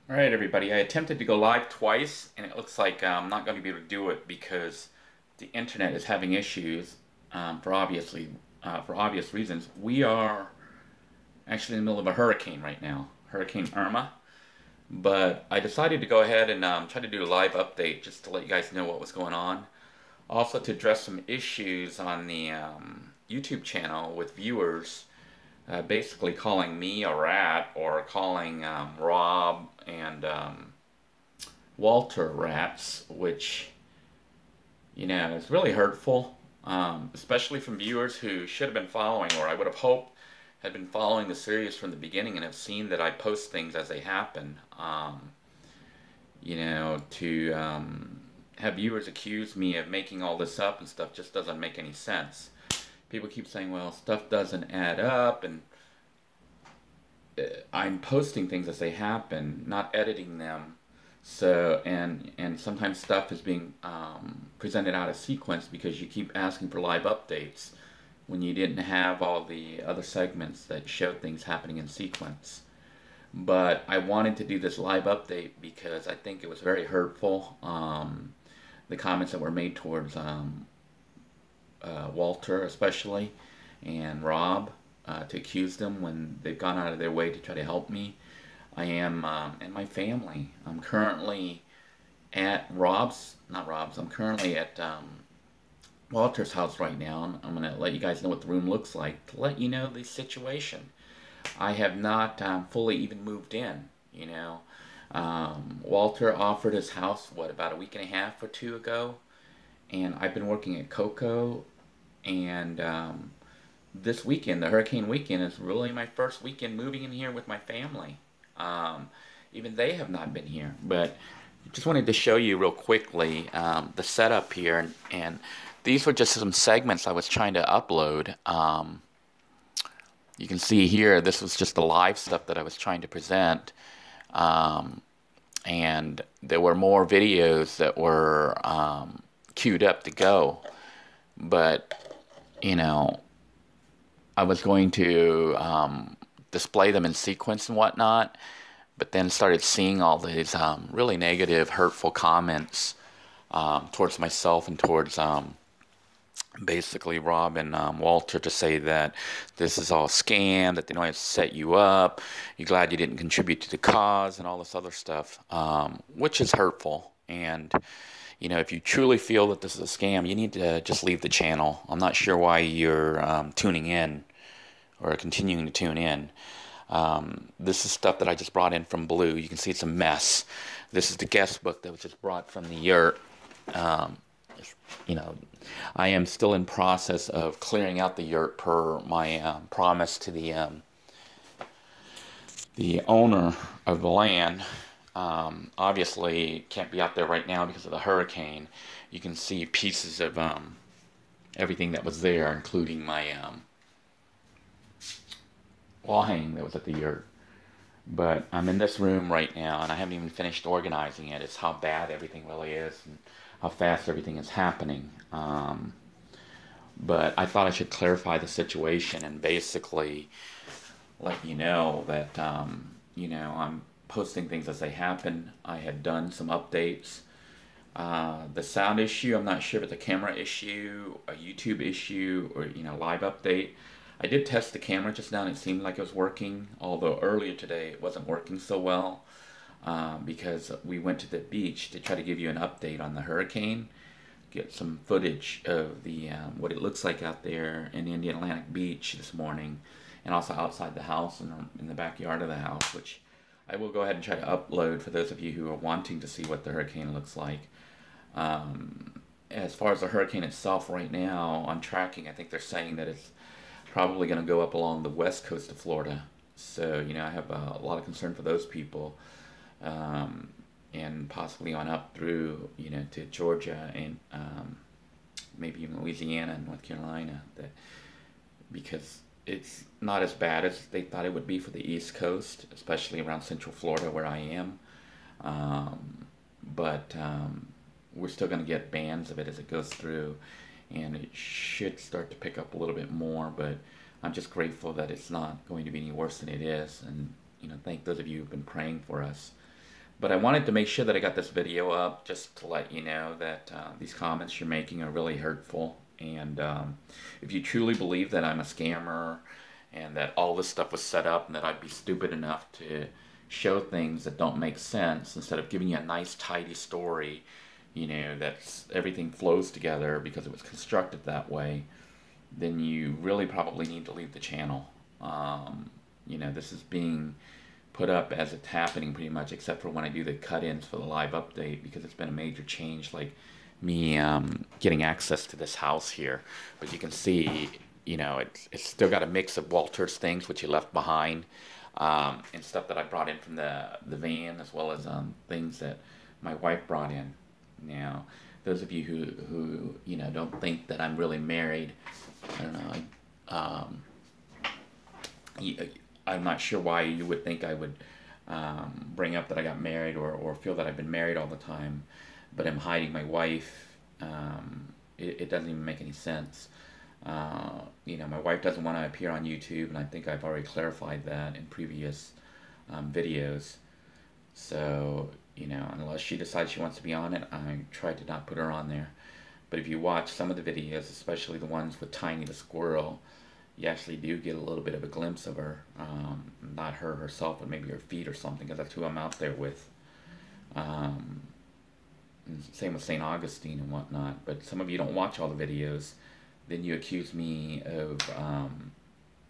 All right, everybody. I attempted to go live twice, and it looks like I'm not going to be able to do it because the internet is having issues for obvious reasons. We are actually in the middle of a hurricane right now, Hurricane Irma. But I decided to go ahead and try to do a live update just to let you guys know what was going on. Also to address some issues on the YouTube channel with viewers basically calling me a rat or calling Rob and Walter rats, which, is really hurtful, especially from viewers who should have been following, or I would have hoped had been following the series from the beginning and have seen that I post things as they happen. To have viewers accuse me of making all this up and stuff just doesn't make any sense. People keep saying, well, stuff doesn't add up, and I'm posting things as they happen, not editing them. So and sometimes stuff is being presented out of sequence because you keep asking for live updates when you didn't have all the other segments that showed things happening in sequence. But I wanted to do this live update because I think it was very hurtful. The comments that were made towards Walter, especially, and Rob, to accuse them when they've gone out of their way to try to help me. I am, and my family. I'm currently at I'm currently at Walter's house right now. I'm going to let you guys know what the room looks like to let you know the situation. I have not fully even moved in, Walter offered his house, about a week and a half or two ago, and I've been working at Coco, and this weekend, the hurricane weekend, is really my first weekend moving in here with my family. Even they have not been here, but just wanted to show you real quickly the setup here, and these were just some segments I was trying to upload. You can see here, this was just the live stuff that I was trying to present. And there were more videos that were queued up to go. But, I was going to display them in sequence and whatnot, but then started seeing all these really negative, hurtful comments towards myself and towards basically Rob and Walter, to say that this is all a scam, that they don't have to set you up, you're glad you didn't contribute to the cause, and all this other stuff, which is hurtful. And if you truly feel that this is a scam, you need to just leave the channel. I'm not sure why you're tuning in or continuing to tune in. This is stuff that I just brought in from Blue. You can see it's a mess. This is the guest book that was just brought from the yurt. I am still in process of clearing out the yurt per my promise to the owner of the land. Obviously, can't be out there right now because of the hurricane. You can see pieces of everything that was there, including my wall hanging that was at the yurt. But I'm in this room right now, and I haven't even finished organizing it. It's how bad everything really is, and how fast everything is happening. But I thought I should clarify the situation and basically let you know that, I'm posting things as they happen. I had done some updates. The sound issue, I'm not sure if it's a camera issue, a YouTube issue, or, live update. I did test the camera just now, and it seemed like it was working, although earlier today it wasn't working so well. Because we went to the beach to try to give you an update on the hurricane, get some footage of the what it looks like out there in Indian Atlantic Beach this morning, and also outside the house and in the backyard of the house, which I will go ahead and try to upload for those of you who are wanting to see what the hurricane looks like. As far as the hurricane itself right now, on tracking, I think they're saying that it's probably going to go up along the west coast of Florida. So, I have a lot of concern for those people. And possibly on up through, to Georgia and maybe even Louisiana and North Carolina, because it's not as bad as they thought it would be for the East Coast, especially around Central Florida where I am. But we're still going to get bands of it as it goes through, and it should start to pick up a little bit more. But I'm just grateful that it's not going to be any worse than it is, and thank those of you who've been praying for us. But I wanted to make sure that I got this video up just to let you know that these comments you're making are really hurtful. And if you truly believe that I'm a scammer and that all this stuff was set up and that I'd be stupid enough to show things that don't make sense instead of giving you a nice tidy story, you know, that everything flows together because it was constructed that way, then you really probably need to leave the channel. You know, this is being put up as it's happening pretty much, except for when I do the cut-ins for the live update, because it's been a major change, like me getting access to this house here. But you can see, you know, it's still got a mix of Walter's things, which he left behind, and stuff that I brought in from the van, as well as things that my wife brought in. Now, those of you who you know, don't think that I'm really married, I don't know, I'm not sure why you would think I would bring up that I got married, or feel that I've been married all the time, but I'm hiding my wife. It doesn't even make any sense. You know, my wife doesn't want to appear on YouTube, and I think I've already clarified that in previous videos. So, you know, unless she decides she wants to be on it, I try to not put her on there. But if you watch some of the videos, especially the ones with Tiny the squirrel, you actually do get a little bit of a glimpse of her. Not her herself, but maybe her feet or something, because that's who I'm out there with. Same with St. Augustine and whatnot. But some of you don't watch all the videos. Then you accuse me of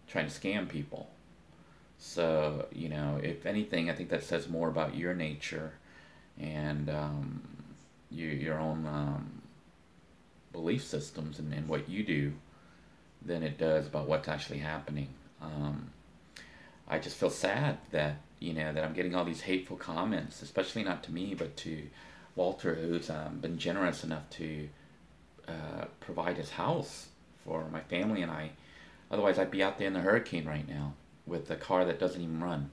trying to scam people. So, you know, if anything, I think that says more about your nature and your own belief systems and what you do than it does about what's actually happening. I just feel sad that, you know, that I'm getting all these hateful comments, especially not to me, but to Walter, who's been generous enough to provide his house for my family and I. Otherwise, I'd be out there in the hurricane right now with a car that doesn't even run.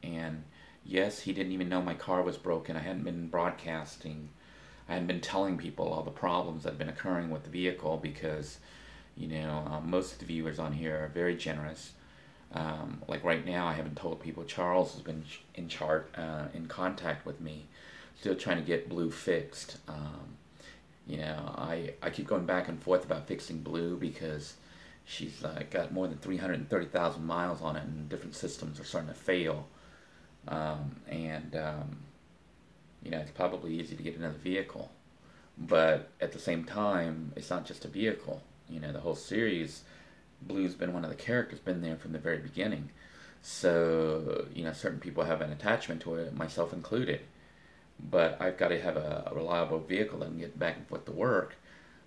And yes, he didn't even know my car was broken. I hadn't been broadcasting. I hadn't been telling people all the problems that had been occurring with the vehicle, because, you know, most of the viewers on here are very generous. Like right now, I haven't told people. Charles has been in contact with me, still trying to get Blue fixed. You know, I keep going back and forth about fixing Blue because she's got more than 330,000 miles on it, and different systems are starting to fail. You know, it's probably easy to get another vehicle, but at the same time, it's not just a vehicle. You know, the whole series, Blue's been one of the characters, been there from the very beginning. So, you know, certain people have an attachment to it, myself included. But I've got to have a reliable vehicle that can get back and forth to work.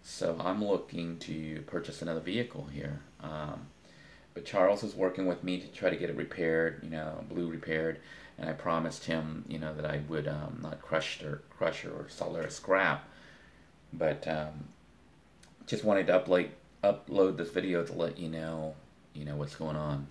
So I'm looking to purchase another vehicle here. But Charles is working with me to try to get it repaired, you know, Blue repaired. And I promised him, you know, that I would not crush her or sell her as scrap. But just wanted to upload this video to let you know what's going on.